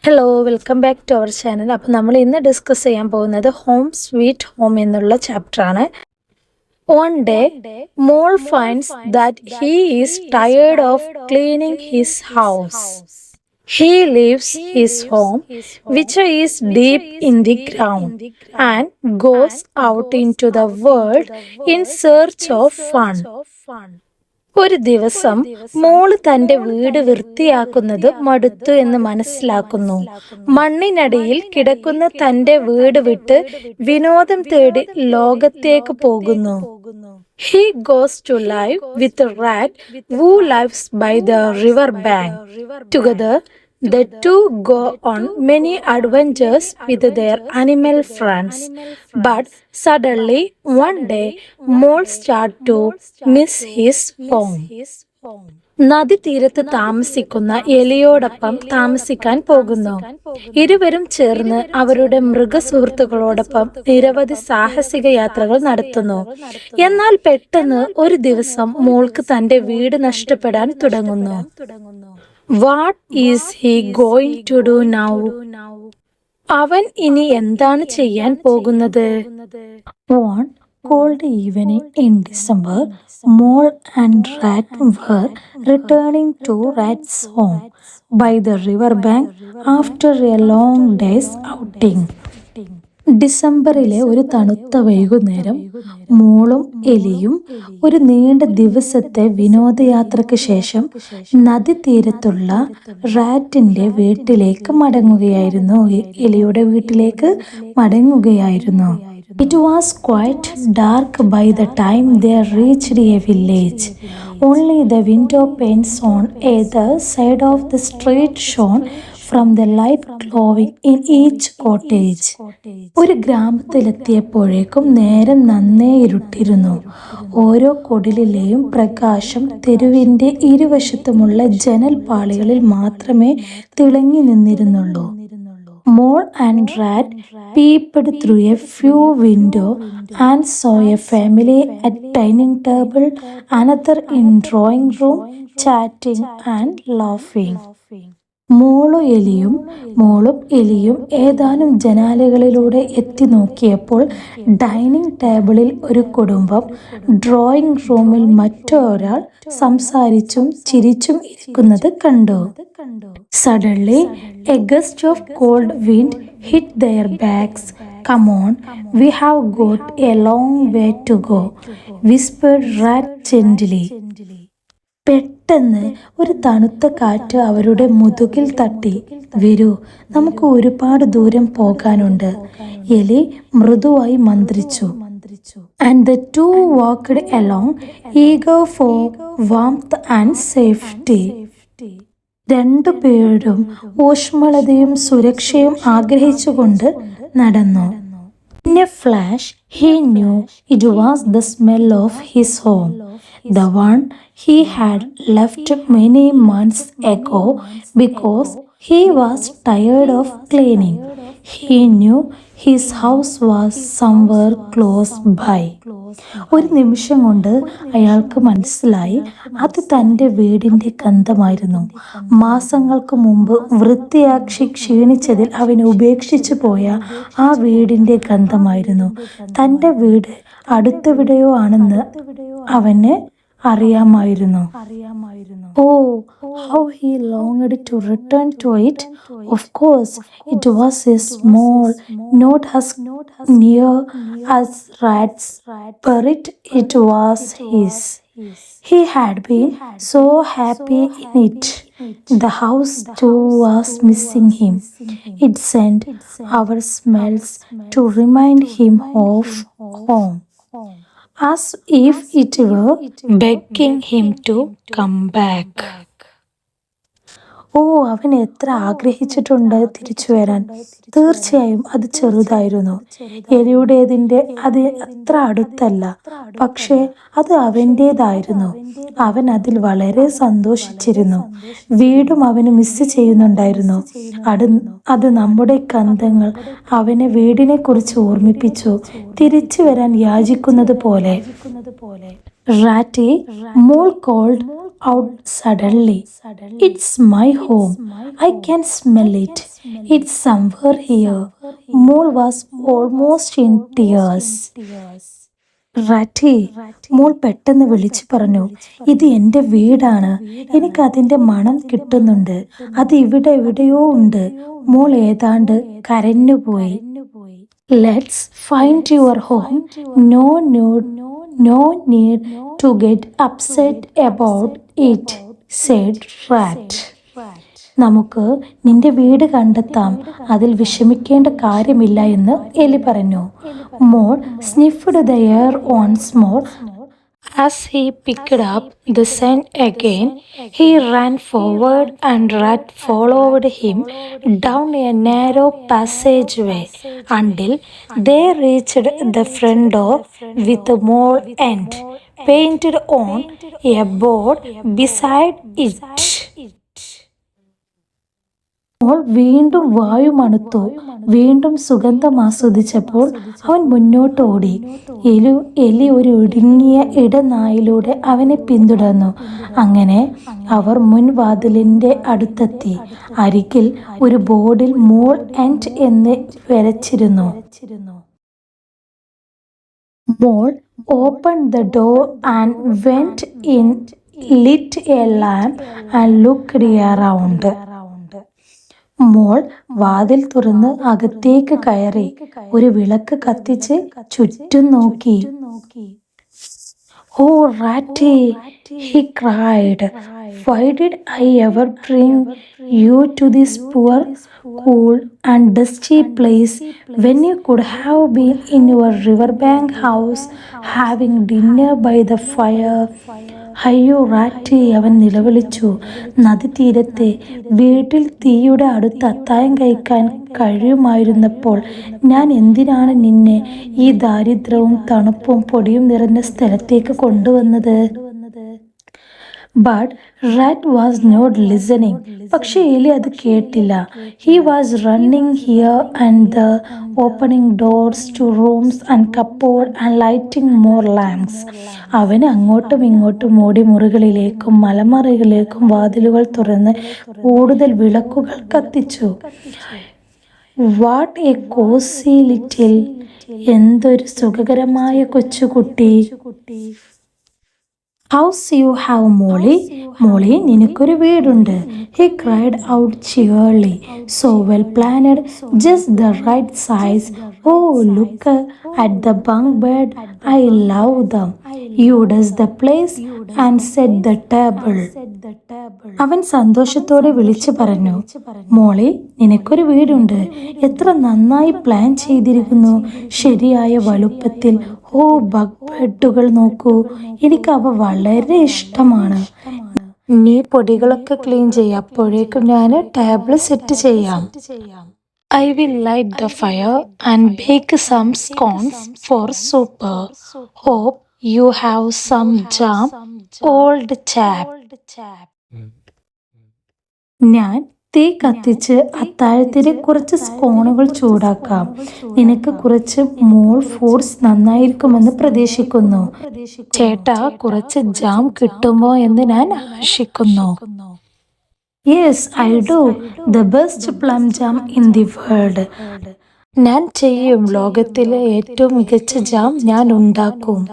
Hello, welcome back to our channel. അപ്പോൾ നമ്മൾ ഇന്ന് ഡിസ്കസ് ചെയ്യാൻ പോകുന്നത് ഹോം സ്വീറ്റ് ഹോം എന്നുള്ള ചാപ്റ്ററാണ്. One day, Mole finds that he is tired of cleaning his house. He leaves his home, which is deep in the ground, and goes out into the world in search of fun. ഒരു ദിവസം മോള് തന്റെ വീട് വൃത്തിയാക്കുന്നത് മടുത്തു എന്ന് മനസ്സിലാക്കുന്നു. മണ്ണിനടിയിൽ കിടക്കുന്ന തന്റെ വീട് വിട്ട് വിനോദം തേടി ലോകത്തേക്ക് പോകുന്നു. He goes to live with a rat who lives by the river bank. Together, the two go on many adventures with their animal friends. But suddenly, one day, Mole starts to miss his home. നദീതീരത്ത് താമസിക്കുന്ന എലിയോടൊപ്പം താമസിക്കാൻ പോകുന്നു. ഇരുവരും ചേർന്ന് അവരുടെ മൃഗസുഹൃത്തുക്കളോടൊപ്പം നിരവധി സാഹസിക യാത്രകൾ നടത്തുന്നു. എന്നാൽ പെട്ടെന്ന് ഒരു ദിവസം മോൾക്ക് തന്റെ വീട് നഷ്ടപ്പെടാൻ തുടങ്ങുന്നു. What is he going to do now? അവൻ ഇനി എന്താണ് ചെയ്യാൻ പോകുന്നത്? One cold evening in December, Mole and Rat were returning to Rat's home by the river bank after a long day's outing. ഡിസംബറിലെ ഒരു തണുത്ത വൈകുന്നേരം മോളും എലിയും ഒരു നീണ്ട ദിവസത്തെ വിനോദയാത്രയ്ക്ക് ശേഷം നദീതീരത്തുള്ള റാറ്റിന്റെ വീട്ടിലേക്ക് മടങ്ങുകയായിരുന്നു. എലിയുടെ വീട്ടിലേക്ക് മടങ്ങുകയായിരുന്നു. It was quite dark by the time they reached a village. Only the window panes on either side of the street shone from the light glowing in each cottage. ഒരു ഗ്രാമത്തിലെത്തിയപ്പോഴേക്കും നേരം നന്നേ ഇരുട്ടിരുന്നു. ഓരോ കുടിലിലെയും പ്രകാശം തെരുവിന്റെ ഇരുവശത്തുമുള്ള ജനൽപാളികളിൽ മാത്രമേ തിളങ്ങി നിന്നിരുന്നുള്ളൂ. Mole and Rat peeped through a few windows and saw a family at dining table, another in drawing room, chatting and laughing. മോളും എലിയും ഏതാനും ജനാലകളിലൂടെ എത്തി നോക്കിയപ്പോൾ ഡൈനിങ് ടേബിളിൽ ഒരു കുടുംബം, ഡ്രോയിങ് റൂമിൽ മറ്റൊരാൾ സംസാരിച്ചും ചിരിച്ചും ഇരിക്കുന്നത് കണ്ടു. Suddenly, a gust of cold wind hit their backs. "Come on, we have got a long way to go," whispered Rat gently. പെട്ടെന്ന് ഒരു തണുത്ത കാറ്റ് അവരുടെ മുതുകിൽ തട്ടി. "വരൂ, നമുക്ക് ഒരുപാട് ദൂരം പോകാനുണ്ട്," എലി മൃദുവായി മന്ത്രിച്ചു. And the two walked along, eager for warmth and safety. രണ്ടുപേരും ഊഷ്മളതയും സുരക്ഷയും ആഗ്രഹിച്ചുകൊണ്ട് നടന്നു. In a flash, he knew it was the smell of his home, the one he had left many months ago because he was tired of cleaning. He knew his house was somewhere close by. ഒരു നിമിഷം കൊണ്ട് അയാൾക്ക് മനസ്സിലായി അത് തൻ്റെ വീടിൻ്റെ ഗന്ധമായിരുന്നു. മാസങ്ങൾക്ക് മുമ്പ് വൃത്തിയാക്കി ക്ഷീണിച്ചതിൽ അവൻ ഉപേക്ഷിച്ചു പോയ ആ വീടിൻ്റെ ഗന്ധമായിരുന്നു. തൻ്റെ വീട് അടുത്തെവിടെയോ ആണെന്ന് അവന് അറിയാമായിരുന്നു. Oh, how he longed to return to it. Of course, it was a small, not as near as Rat's, but it was his. He had been so happy in it. The house too was missing him. It sent our smells to remind him of home, as if it were begging him to come back. ഓ, അവൻ എത്ര ആഗ്രഹിച്ചിട്ടുണ്ട് തിരിച്ചു വരാൻ. തീർച്ചയായും അത് ചെറുതായിരുന്നു. എലിയുടേതിൻ്റെ അത് അത്ര അടുത്തല്ല, പക്ഷേ അത് അവൻ്റേതായിരുന്നു. അവൻ അതിൽ വളരെ സന്തോഷിച്ചിരുന്നു. വീടും അവന് മിസ് ചെയ്യുന്നുണ്ടായിരുന്നു. അത് നമ്മുടെ ഗന്ധങ്ങൾ അവനെ വീടിനെ കുറിച്ച് ഓർമ്മിപ്പിച്ചു, തിരിച്ചു വരാൻ യാചിക്കുന്നത് പോലെ. Ratty, Mole called, out suddenly. It's my home. I can smell it. It's somewhere here. Mole was almost in tears. Rathee, മോൾ പെട്ടെന്ന് വിളിച്ചു പറഞ്ഞു, ഇത് എൻ്റെ വീടാണ്. എനിക്ക് അതിൻ്റെ മണം കിട്ടുന്നുണ്ട്. അത് ഇവിടെ എവിടെയോ ഉണ്ട്. മോൾ ഏതാണ്ട് കരഞ്ഞുപോയി. Let's find your home. No need to get upset about it, said rat. നമുക്ക് നിന്റെ വീട് കണ്ടെത്താം, അതിൽ വിഷമിക്കേണ്ട കാര്യമില്ല എന്ന് എലി പറഞ്ഞു. മോൾ sniffed the air once more. As he picked up the scent again, he ran forward and Rat followed him down a narrow passageway until they reached the front door with the mole end painted on a board beside it. മോൾ വീണ്ടും വായു മണത്തു. വീണ്ടും സുഗന്ധം ആസ്വദിച്ചപ്പോൾ അവൻ മുന്നോട്ട് ഓടി. എലി ഒരു ഇടുങ്ങിയ ഇടനായിലൂടെ അവനെ പിന്തുടർന്നു. അങ്ങനെ അവർ മുൻവാതിലിന്റെ അടുത്തെത്തി. അരികിൽ ഒരു ബോർഡിൽ മോൾ എൻഡ് എന്ന് വരച്ചിരുന്നു. മോൾ opened the door and went in, lit a lamp and looked around. മോൾ വാതിൽ തുറന്ന് അകത്തേക്ക് കയറി ഒരു വിളക്ക് കത്തിച്ച് ചുറ്റും നോക്കി. "Oh, Ratty," he cried, "why did I ever bring you to this poor, cool and dusty place when you could have been in your riverbank house having dinner by the fire? അയ്യോ റാറ്റി," അവൻ നിലവിളിച്ചു. "നദീതീരത്തെ വീട്ടിൽ തീയുടെ അടുത്ത് അത്താഴം കഴിക്കാൻ കഴിയുമായിരുന്നപ്പോൾ ഞാൻ എന്തിനാണ് നിന്നെ ഈ ദാരിദ്ര്യവും തണുപ്പും പൊടിയും നിറഞ്ഞ സ്ഥലത്തേക്ക് കൊണ്ടുവന്നത്?" But Rat was not listening. പക്ഷേ എലി അത് കേട്ടില്ല. He was running here and there, opening doors to rooms and cupboard and lighting more lamps. അവൻ അങ്ങോട്ടും ഇങ്ങോട്ടും ഓടി മുറികളിലേക്കും മലമറകളിലേക്കും വാതിലുകൾ തുറന്ന് കൂടുതൽ വിളക്കുകൾ കത്തിച്ചു. What a cozy little, എന്തൊരു സുഖകരമായ കൊച്ചുകുട്ടി. "House you have, Molly? മോളി, നിനക്കൊരു വീടുണ്ട്." He cried out cheerily. "So well planned, just the right size. Oh, look at the bunk bed. I love them. You does the place and set the table." അവൻ സന്തോഷത്തോടെ വിളിച്ചു പറഞ്ഞു, "മോളി, നിനക്കൊരു വീടുണ്ട്. എത്ര നന്നായി പ്ലാൻ ചെയ്തിരിക്കുന്നു. ശരിയായ വലുപ്പത്തിൽ. ഓ, ബഗ് ബെഡുകൾ നോക്കൂ. എനിക്ക് അവ വളരെ ഇഷ്ടമാണ്. നീ പൊടികളൊക്കെ ക്ലീൻ ചെയ്യാം. അപ്പോഴേക്കും ഞാൻ ടേബിൾ സെറ്റ് ചെയ്യാം. I will light the fire and bake some scones for supper. Hope you have some jam, old chap." ഞാൻ തീ കത്തിച്ച് അത്താഴത്തിന് കുറച്ച് സ്കോണുകൾ ചൂടാക്കാം. നിനക്ക് കുറച്ച് മോൾ ഫുഡ്സ് നന്നായിരിക്കുമെന്ന് പ്രതീക്ഷിക്കുന്നു. ചേട്ടാ, കുറച്ച് ജാം കിട്ടുമോ എന്ന് ഞാൻ ആശിക്കുന്നു. "Yes, I do. The best plum jam in the world." ഞാൻ ചെയ്യും. ലോകത്തിലെ ഏറ്റവും മികച്ച ജാം ഞാൻ ഉണ്ടാക്കും.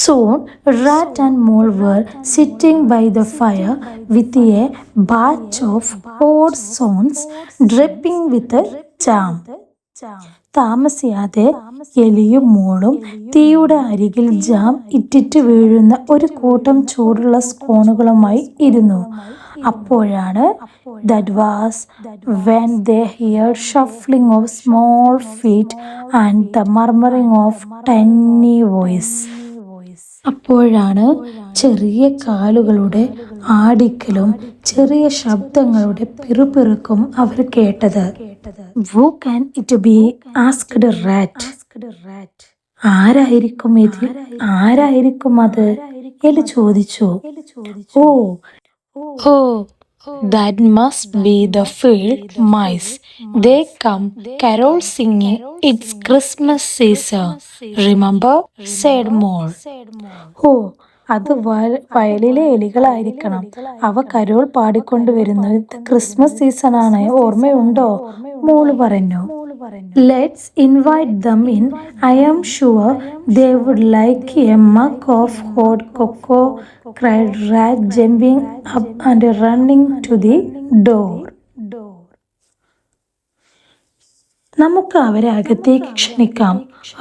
Soon, Rat and Mole were sitting by the fire with a batch of hot stones dripping with jam. താമസിയാതെ എലിയും മോളും തീയുടെ അരികിൽ ജാം ഇറ്റിറ്റ് വീഴുന്ന ഒരു കൂട്ടം ചൂടുള്ള സ്കോണുകളുമായി ഇരുന്നു. അപ്പോഴാണ് that was when they heard shuffling of small feet and the murmuring of tiny voice. അപ്പോഴാണ് ചെറിയ കാലുകളുടെ ആടിക്കലും ചെറിയ ശബ്ദങ്ങളുടെ പിറുപിറുക്കും അവർ കേട്ടത്. "Who can it be?" asked Rat. ആരായിരിക്കും ഇത്? ആരായിരിക്കും അത്? എലി ചോദിച്ചു. "Oh, that must be the field mice. They come carol singing. It's Christmas season. Remember?" said Mole. "ഓ, അത് വയലിലെ എലികളായിരിക്കണം. അവ കരോൾ പാടിക്കൊണ്ടുവരുന്നു. ഇത് ക്രിസ്മസ് സീസണാണ്, ഓർമ്മയുണ്ടോ? മോള് പറഞ്ഞു. Let's invite them in. I am sure they would like a mug of hot cocoa, cried Rat, jumping up and running to the door. നമുക്ക് അവരെ അകത്തേക്ക് ക്ഷണിക്കാം.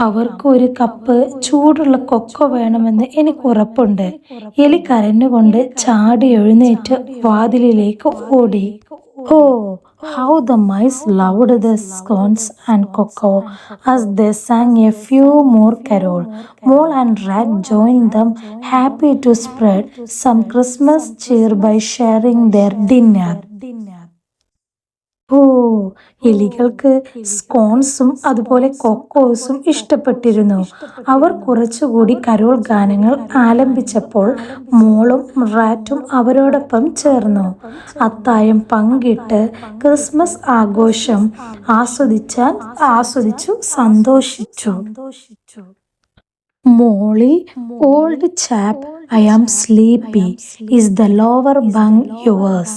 അവർക്ക് ഒരു കപ്പ് ചൂടുള്ള കൊക്കോ വേണമെന്ന് എനിക്ക് ഉറപ്പുണ്ട്. എലി കരഞ്ഞുകൊണ്ട് ചാടി എഴുന്നേറ്റ് വാതിലിലേക്ക് ഓടി. ഓ, how the mice loved the scones and cocoa as they sang a few more carols. Mole and Rat joined them, happy to spread some Christmas cheer by sharing their dinner. ഓ, എലികൾക്ക് സ്കോൺസും അതുപോലെ കൊക്കോസും ഇഷ്ടപ്പെട്ടിരുന്നു. അവർ കുറച്ചുകൂടി കരോൾ ഗാനങ്ങൾ ആലപിച്ചപ്പോൾ മോളും റാറ്റും അവരോടൊപ്പം ചേർന്നു. അത്താഴം പങ്കിട്ട് Christmas ആഘോഷം ആസ്വദിച്ചു സന്തോഷിച്ചു. Molly, old chap, I am sleepy. Is the lower bunk yours?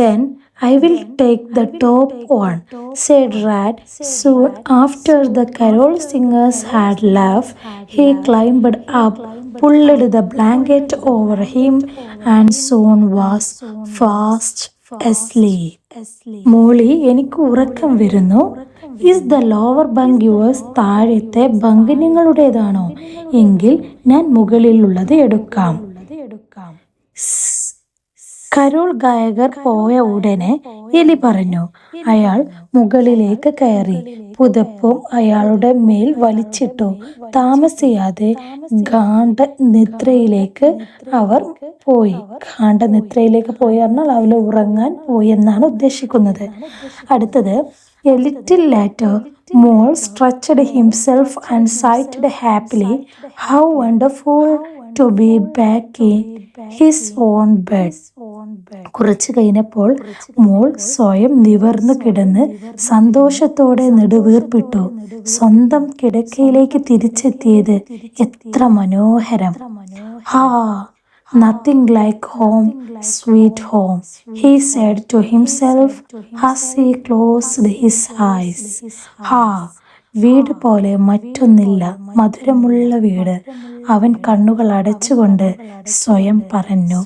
Then I will take the top one, said Rat. Soon after the carol singers had left, he climbed up, pulled the blanket over him, and soon was fast asleep. മോളി, എനിക്ക് ഉറക്കം വരുന്നു. Is the lower bunk yours? താഴത്തെ bunk നിങ്ങളുടേതാണോ? എങ്കിൽ ഞാൻ മുകളിലുള്ളത് എടുക്കാം. Carol ഗായകർ പോയ ഉടനെ എലി പറഞ്ഞു. അയാൾ മുകളിലേക്ക് കയറി പുതപ്പും അയാളുടെ മേൽ വലിച്ചിട്ടു. താമസിയാതെ ഗാഠനിദ്രയിലേക്ക് അവർ പോയി. ഗാഠനിദ്രയിലേക്ക് പോയി പറഞ്ഞാൽ അവൾ ഉറങ്ങാൻ പോയി എന്നാണ് ഉദ്ദേശിക്കുന്നത്. അടുത്തത്, a little later, Mole stretched himself and sighed happily. How wonderful to be back in his own bed. കുറച്ചു കഴിഞ്ഞപ്പോൾ മോൾ സ്വയം നിവർന്നു കിടന്ന് സന്തോഷത്തോടെ നെടുവീർപ്പിട്ടു. സ്വന്തം കിടക്കയിലേക്ക് തിരിച്ചെത്തിയത് എത്ര മനോഹരം! ഹാ, nothing like home, sweet home, he said to himself as he closed his eyes. ഹാ, വീട് പോലെ മറ്റൊന്നില്ല, മധുരമുള്ള വീട്, അവൻ കണ്ണുകൾ അടച്ചുകൊണ്ട് സ്വയം പറഞ്ഞു.